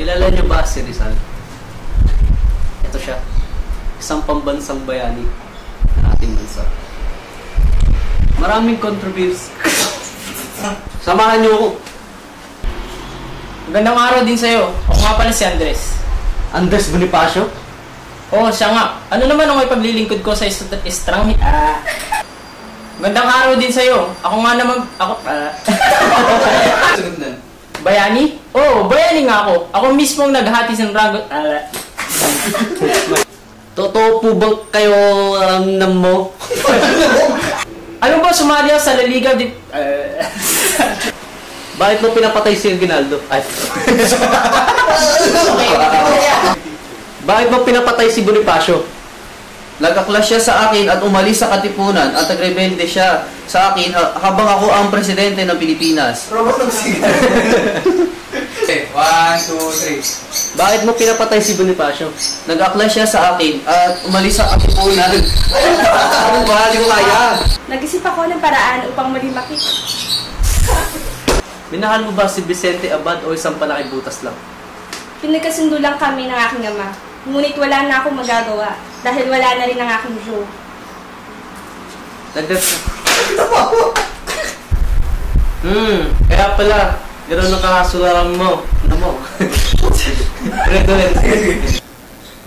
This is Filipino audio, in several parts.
Kilala niyo ba si Rizal? Ito siya. Isang pambansang bayani ng ating bansa. Maraming controversy. Samahan niyo ako. Magandang araw din sa'yo. Ako nga pala si Andres. Andres Bonifacio? Oo, siya nga. Ano naman ang may paglilingkod ko sa Magandang araw din sa'yo. Ako nga naman... Sunod na. Bayani? Oo, bayani nga ako. Ako mismong naghahati ng ragot. Totoo po bang kayo alam mo? Ano ba sumali ako sa La Liga di... Bakit mo pinapatay si Aguinaldo? Ay. Bakit mo pinapatay si Bonifacio? Nagaklas siya sa akin at umalis sa Katipunan at nagrebelde siya sa akin habang ako ang presidente ng Pilipinas. Robot ng sigaw. Okay, 1, 2, 3. Bakit mo pinapatay si Bonifacio? Nag-aklas siya sa akin at umalis sa Katipunan. Ano ba? Hindi ko kaya. Nag-isip ako ng paraan upang malimaki. Minahal mo ba si Vicente Abad o isang panakibutas lang? Pinagkasundo lang kami ng aking ama. Ngunit wala na akong magagawa dahil wala na rin ang aking show. Kaya pala, gano'n ang kakasularan mo. Ano mo?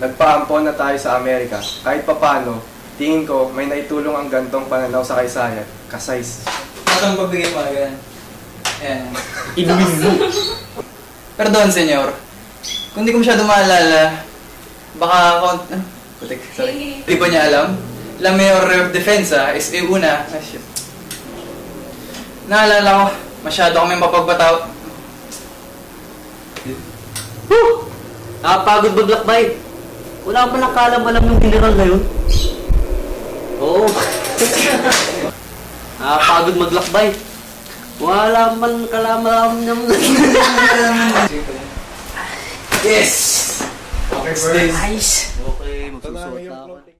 Nagpaampon na tayo sa Amerika. Kahit papano, tingin ko may naitulong ang gantong pananaw sa kasaysayan. Matang pagbigay mo agad. Ayan. Inumin mo. Perdon, senyor. Kung di ko masyado maalala, baka putik, sorry. Di ba niya alam? La Mayor of Defensa is una. Ah, shit. Naalala ko, masyado kami mapagbataw. Nakapagod maglakbay. Wala pa nakalam-alam yung general na yun. Oo. Nakapagod maglakbay. Wala man kalam-alam naman. Yes! Okay, Nice! Okay, magsusuot na ako.